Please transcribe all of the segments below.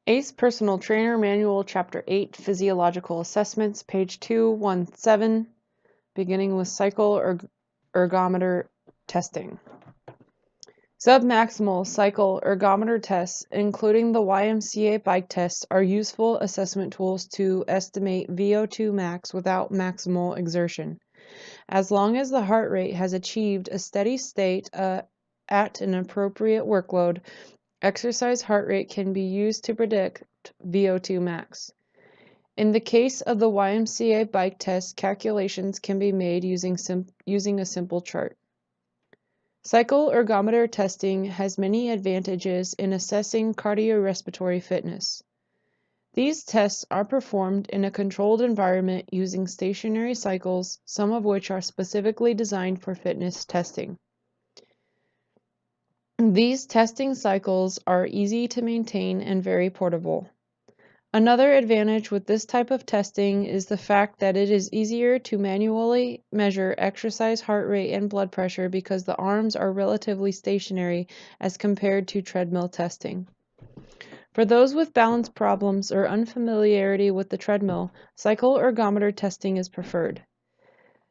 ACE Personal Trainer Manual Chapter 8 Physiological Assessments, page 217, beginning with cycle ergometer testing. Submaximal cycle ergometer tests, including the YMCA bike test, are useful assessment tools to estimate VO2 max without maximal exertion. As long as the heart rate has achieved a steady state at an appropriate workload, exercise heart rate can be used to predict VO2 max. In the case of the YMCA bike test, calculations can be made using a simple chart. Cycle ergometer testing has many advantages in assessing cardiorespiratory fitness. These tests are performed in a controlled environment using stationary cycles, some of which are specifically designed for fitness testing. These testing cycles are easy to maintain and very portable. Another advantage with this type of testing is the fact that it is easier to manually measure exercise heart rate and blood pressure because the arms are relatively stationary as compared to treadmill testing. For those with balance problems or unfamiliarity with the treadmill, cycle ergometer testing is preferred.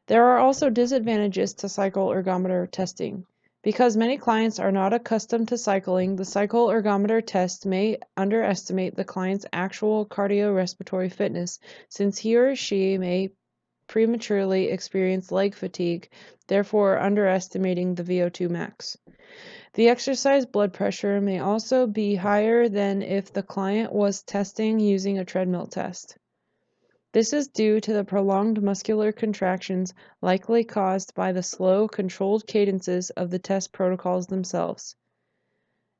There are also disadvantages to cycle ergometer testing. Because many clients are not accustomed to cycling, the cycle ergometer test may underestimate the client's actual cardiorespiratory fitness, since he or she may prematurely experience leg fatigue, therefore underestimating the VO2 max. The exercise blood pressure may also be higher than if the client was testing using a treadmill test. This is due to the prolonged muscular contractions likely caused by the slow, controlled cadences of the test protocols themselves.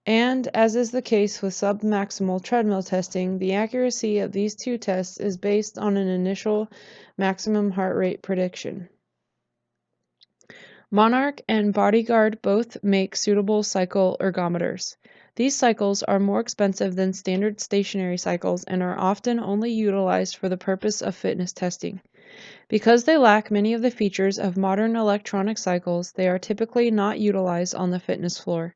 And, as is the case with submaximal treadmill testing, the accuracy of these two tests is based on an initial maximum heart rate prediction. Monarch and Bodyguard both make suitable cycle ergometers. These cycles are more expensive than standard stationary cycles and are often only utilized for the purpose of fitness testing. Because they lack many of the features of modern electronic cycles, they are typically not utilized on the fitness floor.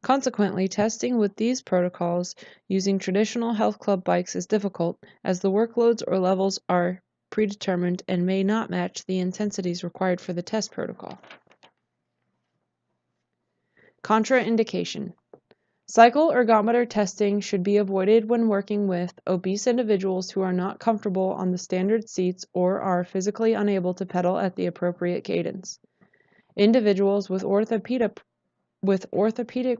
Consequently, testing with these protocols using traditional health club bikes is difficult, as the workloads or levels are predetermined and may not match the intensities required for the test protocol. Contraindication. Cycle ergometer testing should be avoided when working with obese individuals who are not comfortable on the standard seats or are physically unable to pedal at the appropriate cadence. Individuals with orthopedic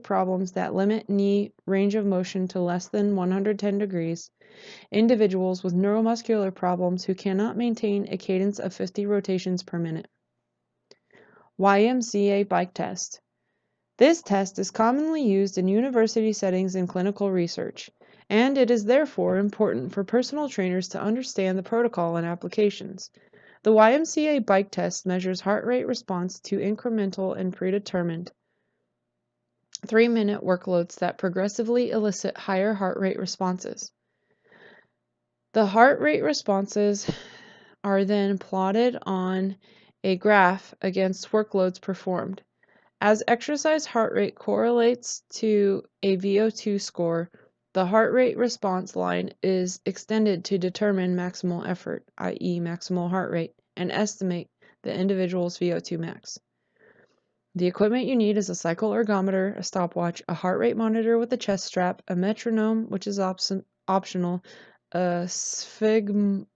problems that limit knee range of motion to less than 110 degrees. Individuals with neuromuscular problems who cannot maintain a cadence of 50 rotations per minute. YMCA bike test. This test is commonly used in university settings and clinical research, and it is therefore important for personal trainers to understand the protocol and applications. The YMCA bike test measures heart rate response to incremental and predetermined 3-minute workloads that progressively elicit higher heart rate responses. The heart rate responses are then plotted on a graph against workloads performed. As exercise heart rate correlates to a VO2 score, the heart rate response line is extended to determine maximal effort, i.e. maximal heart rate, and estimate the individual's VO2 max. The equipment you need is a cycle ergometer, a stopwatch, a heart rate monitor with a chest strap, a metronome, which is optional, a sphygmomanometer,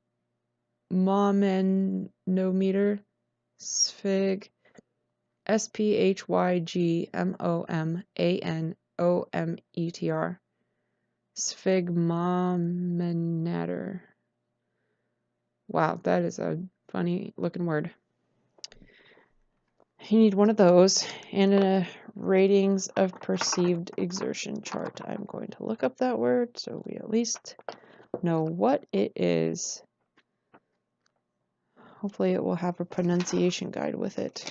sphygmomanometer, sphygmomanometer. Wow, that is a funny looking word. You need one of those and a ratings of perceived exertion chart. I'm going to look up that word so we at least know what it is. Hopefully it will have a pronunciation guide with it.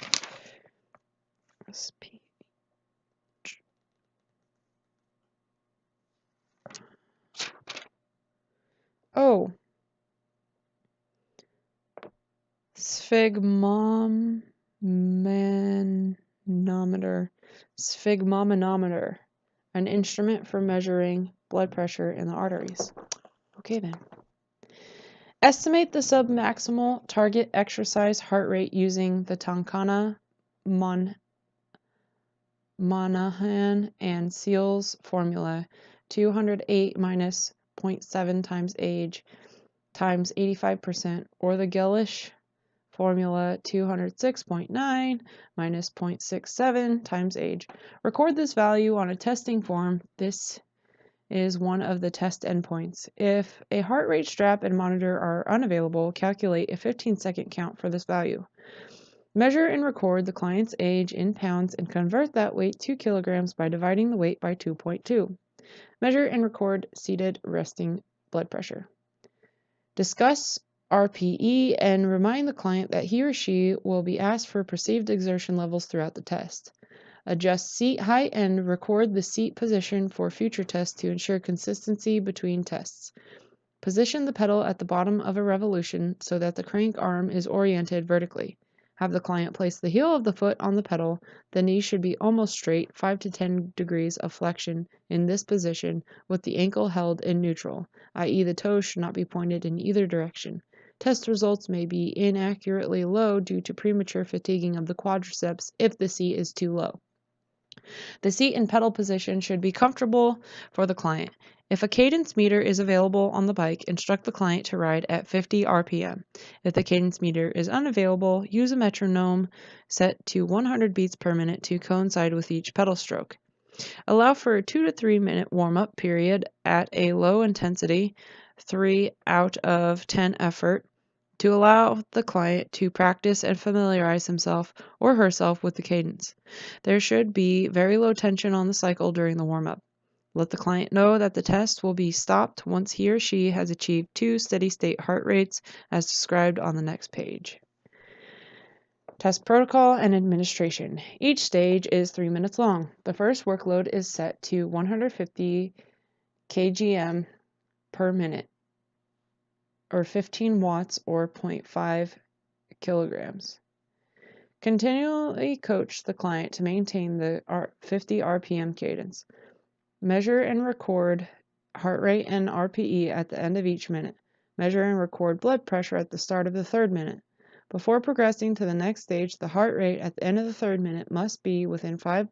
Oh. Sphygmomanometer. Sphygmomanometer. an instrument for measuring blood pressure in the arteries. Okay then. Estimate the submaximal target exercise heart rate using the Tankana, Monahan, and Seals formula, 208 minus 0.7 times age times 85%, or the Gellish formula, 206.9 minus 0.67 times age. Record this value on a testing form. This is one of the test endpoints. If a heart rate strap and monitor are unavailable, calculate a 15-second count for this value. Measure and record the client's age in pounds and convert that weight to kilograms by dividing the weight by 2.2. Measure and record seated resting blood pressure. Discuss RPE and remind the client that he or she will be asked for perceived exertion levels throughout the test. Adjust seat height and record the seat position for future tests to ensure consistency between tests. Position the pedal at the bottom of a revolution so that the crank arm is oriented vertically. Have the client place the heel of the foot on the pedal. The knee should be almost straight, 5 to 10 degrees of flexion in this position, with the ankle held in neutral, i.e. the toes should not be pointed in either direction. Test results may be inaccurately low due to premature fatiguing of the quadriceps if the seat is too low. The seat and pedal position should be comfortable for the client. If a cadence meter is available on the bike, instruct the client to ride at 50 RPM. If the cadence meter is unavailable, use a metronome set to 100 beats per minute to coincide with each pedal stroke. Allow for a 2 to 3 minute warm-up period at a low intensity, 3 out of 10 effort, to allow the client to practice and familiarize himself or herself with the cadence. There should be very low tension on the cycle during the warm-up. Let the client know that the test will be stopped once he or she has achieved 2 steady-state heart rates as described on the next page. Test protocol and administration. Each stage is 3 minutes long. The first workload is set to 150 kgm per minute, or 15 watts, or 0.5 kilograms. Continually coach the client to maintain the 50 RPM cadence. Measure and record heart rate and RPE at the end of each minute. Measure and record blood pressure at the start of the third minute. Before progressing to the next stage, the heart rate at the end of the third minute must be within 5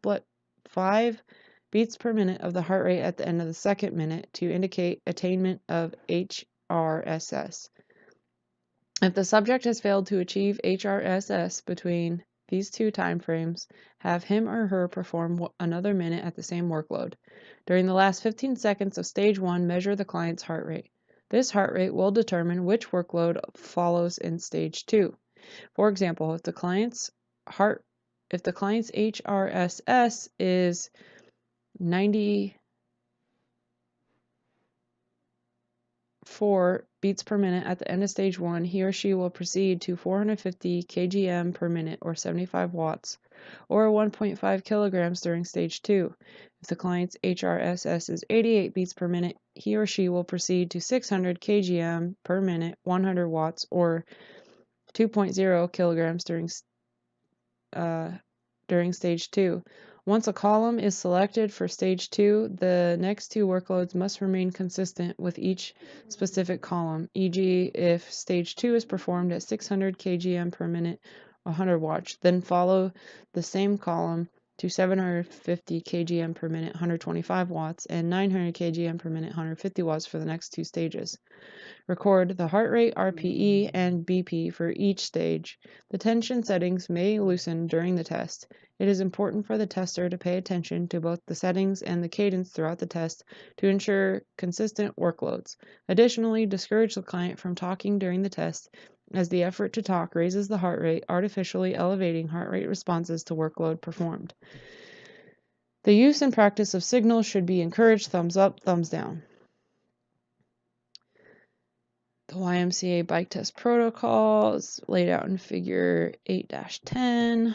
beats per minute of the heart rate at the end of the second minute to indicate attainment of HRSS. If the subject has failed to achieve HRSS between these two time frames, have him or her perform another minute at the same workload. During the last 15 seconds of stage 1, measure the client's heart rate. This heart rate will determine which workload follows in stage 2. For example, if the client's HRSS is 94 beats per minute at the end of stage 1, he or she will proceed to 450 kgm per minute, or 75 watts, or 1.5 kilograms during stage 2. If the client's HRSS is 88 beats per minute, he or she will proceed to 600 kgm per minute, 100 watts, or 2.0 kilograms during stage 2. Once a column is selected for stage 2, the next 2 workloads must remain consistent with each specific column, e.g. if stage 2 is performed at 600 kgm per minute, 100 watts, then follow the same column to 750 kgm per minute, 125 watts, and 900 kgm per minute, 150 watts for the next 2 stages. Record the heart rate, RPE, and BP for each stage. The tension settings may loosen during the test. It is important for the tester to pay attention to both the settings and the cadence throughout the test to ensure consistent workloads. Additionally, discourage the client from talking during the test, as the effort to talk raises the heart rate, artificially elevating heart rate responses to workload performed. The use and practice of signals should be encouraged: thumbs up, thumbs down. The YMCA bike test protocol is laid out in figure 8-10.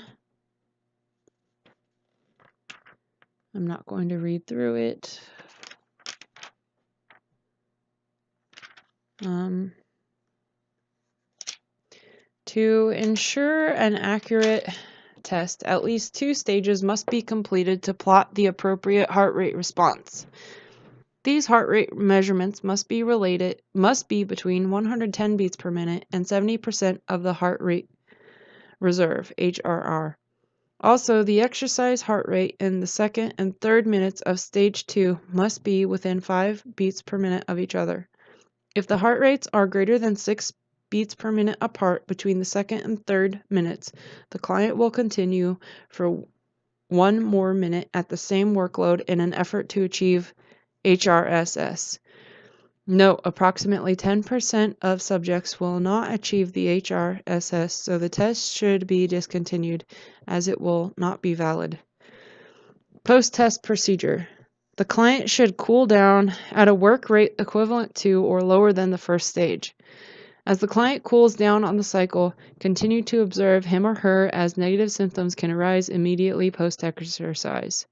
I'm not going to read through it. To ensure an accurate test, at least 2 stages must be completed to plot the appropriate heart rate response. These heart rate measurements must be between 110 beats per minute and 70% of the heart rate reserve, HRR. Also, the exercise heart rate in the second and third minutes of stage 2 must be within 5 beats per minute of each other. If the heart rates are greater than 6 beats per minute apart between the second and third minutes, the client will continue for 1 more minute at the same workload in an effort to achieve HRSS. Note, approximately 10% of subjects will not achieve the HRSS, so the test should be discontinued as it will not be valid. Post-test procedure. The client should cool down at a work rate equivalent to or lower than the first stage. As the client cools down on the cycle, continue to observe him or her as negative symptoms can arise immediately post-exercise.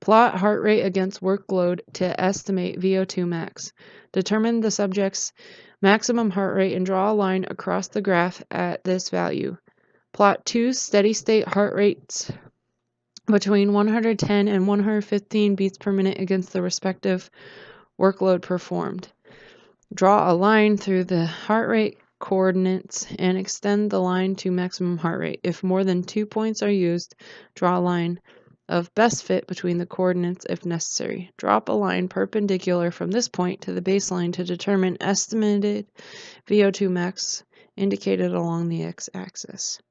Plot heart rate against workload to estimate VO2 max. Determine the subject's maximum heart rate and draw a line across the graph at this value. Plot 2 steady-state heart rates between 110 and 115 beats per minute against the respective workload performed. Draw a line through the heart rate coordinates and extend the line to maximum heart rate. If more than 2 points are used, draw a line of best fit between the coordinates if necessary. Drop a line perpendicular from this point to the baseline to determine estimated VO2 max indicated along the x-axis.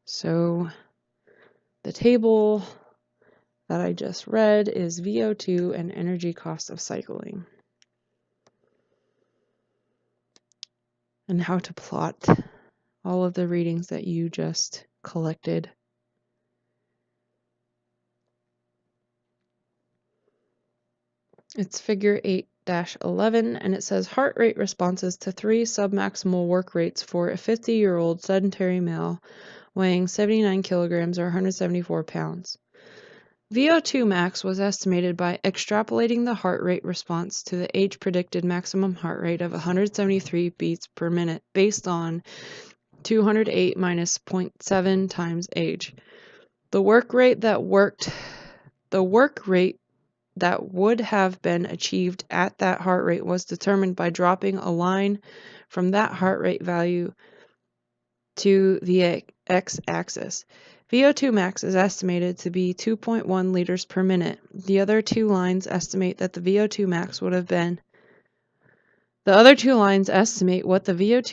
So the table that I just read is VO2 and energy cost of cycling, and how to plot all of the readings that you just collected. It's figure 8-11, and it says heart rate responses to 3 submaximal work rates for a 50-year-old sedentary male weighing 79 kilograms or 174 pounds. VO2 max was estimated by extrapolating the heart rate response to the age-predicted maximum heart rate of 173 beats per minute based on 208 minus 0.7 times age. The work rate that would have been achieved at that heart rate was determined by dropping a line from that heart rate value to the x-axis. VO2 max is estimated to be 2.1 liters per minute. The other two lines estimate what the VO2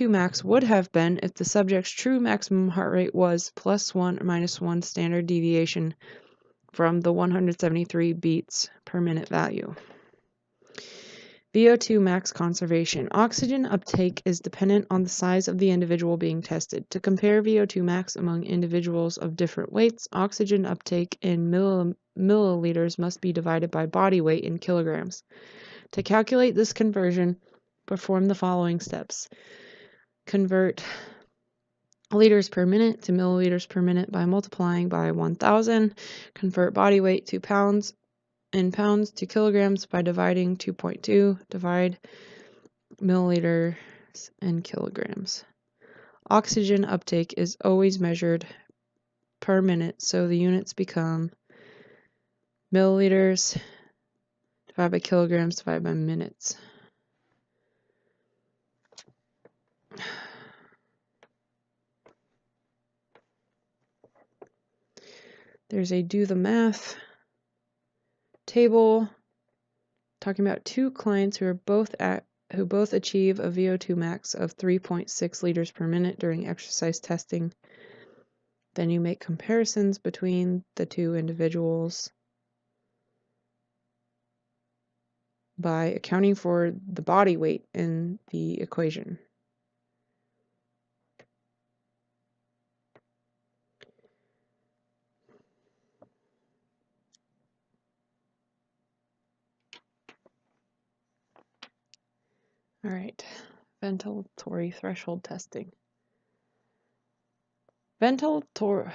max would have been if the subject's true maximum heart rate was +1 or -1 standard deviation from the 173 beats per minute value. VO2 max conservation. Oxygen uptake is dependent on the size of the individual being tested. To compare VO2 max among individuals of different weights, oxygen uptake in milliliters must be divided by body weight in kilograms. To calculate this conversion, perform the following steps. Convert liters per minute to milliliters per minute by multiplying by 1,000. Convert body weight to pounds in pounds to kilograms by dividing 2.2. Divide milliliters and kilograms. Oxygen uptake is always measured per minute, so the units become milliliters divided by kilograms divided by minutes. There's a do the math table talking about 2 clients who both achieve a VO2 max of 3.6 liters per minute during exercise testing. Then you make comparisons between the 2 individuals by accounting for the body weight in the equation. All right, ventilatory threshold testing. Ventilatory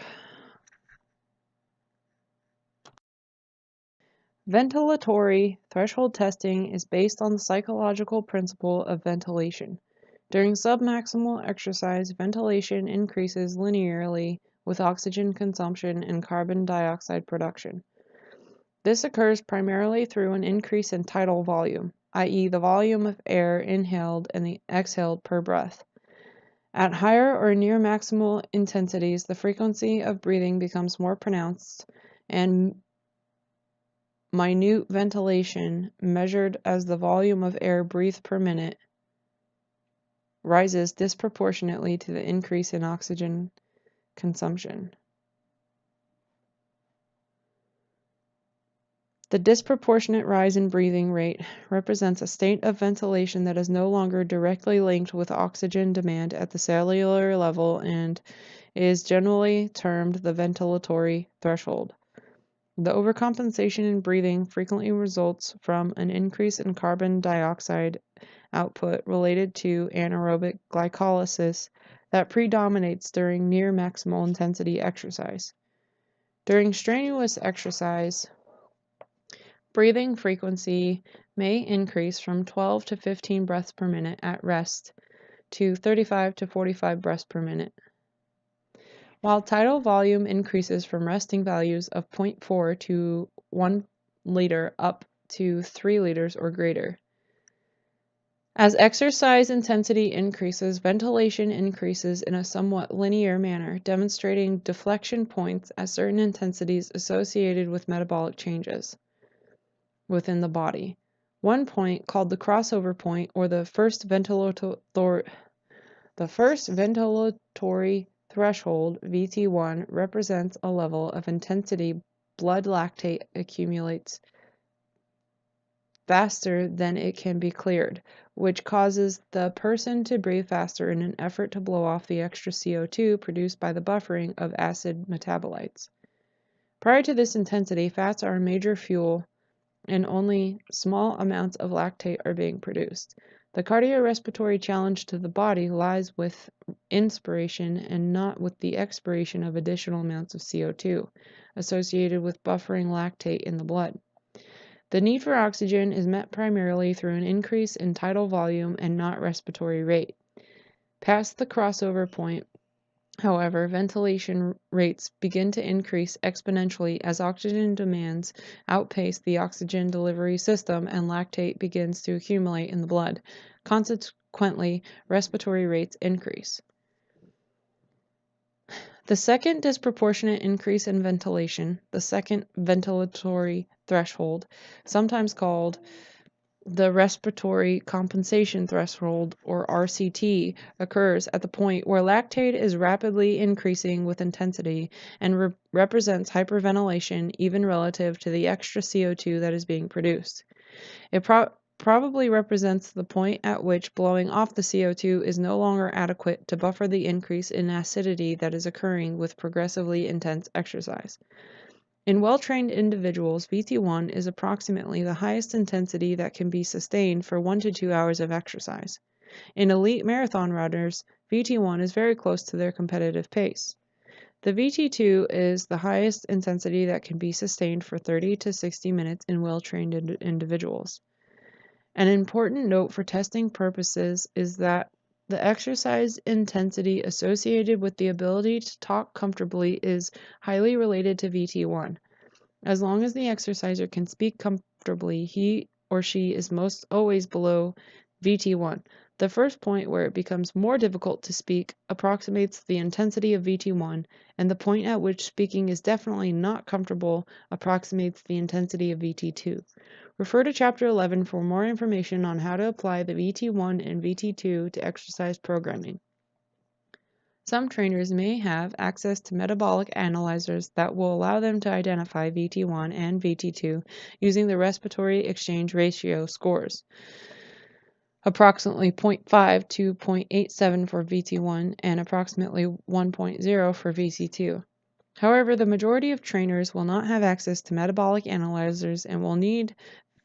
threshold testing is based on the psychological principle of ventilation. During submaximal exercise, ventilation increases linearly with oxygen consumption and carbon dioxide production. This occurs primarily through an increase in tidal volume, i.e., the volume of air inhaled and exhaled per breath. At higher or near maximal intensities, the frequency of breathing becomes more pronounced, and minute ventilation, measured as the volume of air breathed per minute, rises disproportionately to the increase in oxygen consumption. The disproportionate rise in breathing rate represents a state of ventilation that is no longer directly linked with oxygen demand at the cellular level and is generally termed the ventilatory threshold. The overcompensation in breathing frequently results from an increase in carbon dioxide output related to anaerobic glycolysis that predominates during near maximal intensity exercise. During strenuous exercise, breathing frequency may increase from 12 to 15 breaths per minute at rest to 35 to 45 breaths per minute. While tidal volume increases from resting values of 0.4 to 1 liter up to 3 liters or greater. As exercise intensity increases, ventilation increases in a somewhat linear manner, demonstrating deflection points at certain intensities associated with metabolic changes within the body. One point, called the crossover point or the first ventilatory threshold, VT1, represents a level of intensity blood lactate accumulates faster than it can be cleared, which causes the person to breathe faster in an effort to blow off the extra CO2 produced by the buffering of acid metabolites. Prior to this intensity, fats are a major fuel and only small amounts of lactate are being produced. The cardiorespiratory challenge to the body lies with inspiration and not with the expiration of additional amounts of CO2 associated with buffering lactate in the blood. The need for oxygen is met primarily through an increase in tidal volume and not respiratory rate. Past the crossover point, however, ventilation rates begin to increase exponentially as oxygen demands outpace the oxygen delivery system and lactate begins to accumulate in the blood. Consequently, respiratory rates increase. The second disproportionate increase in ventilation, the second ventilatory threshold, sometimes called the respiratory compensation threshold, or RCT, occurs at the point where lactate is rapidly increasing with intensity and represents hyperventilation even relative to the extra CO2 that is being produced. It probably represents the point at which blowing off the CO2 is no longer adequate to buffer the increase in acidity that is occurring with progressively intense exercise. In well-trained individuals, VT1 is approximately the highest intensity that can be sustained for 1 to 2 hours of exercise. In elite marathon runners, VT1 is very close to their competitive pace. The VT2 is the highest intensity that can be sustained for 30 to 60 minutes in well-trained individuals. An important note for testing purposes is that the exercise intensity associated with the ability to talk comfortably is highly related to VT1. As long as the exerciser can speak comfortably, he or she is most always below VT1. The first point where it becomes more difficult to speak approximates the intensity of VT1, and the point at which speaking is definitely not comfortable approximates the intensity of VT2. Refer to Chapter 11 for more information on how to apply the VT1 and VT2 to exercise programming. Some trainers may have access to metabolic analyzers that will allow them to identify VT1 and VT2 using the respiratory exchange ratio scores, approximately 0.5 to 0.87 for VT1 and approximately 1.0 for VT2. However, the majority of trainers will not have access to metabolic analyzers and will need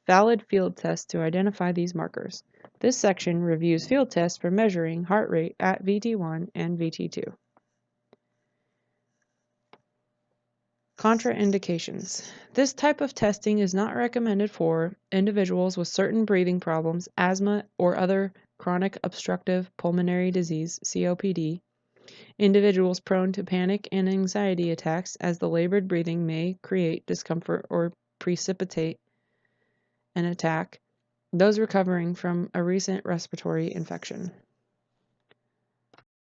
valid field tests to identify these markers. This section reviews field tests for measuring heart rate at VT1 and VT2. Contraindications. This type of testing is not recommended for individuals with certain breathing problems, asthma, or other chronic obstructive pulmonary disease, COPD, individuals prone to panic and anxiety attacks, as the labored breathing may create discomfort or precipitate an attack, those recovering from a recent respiratory infection.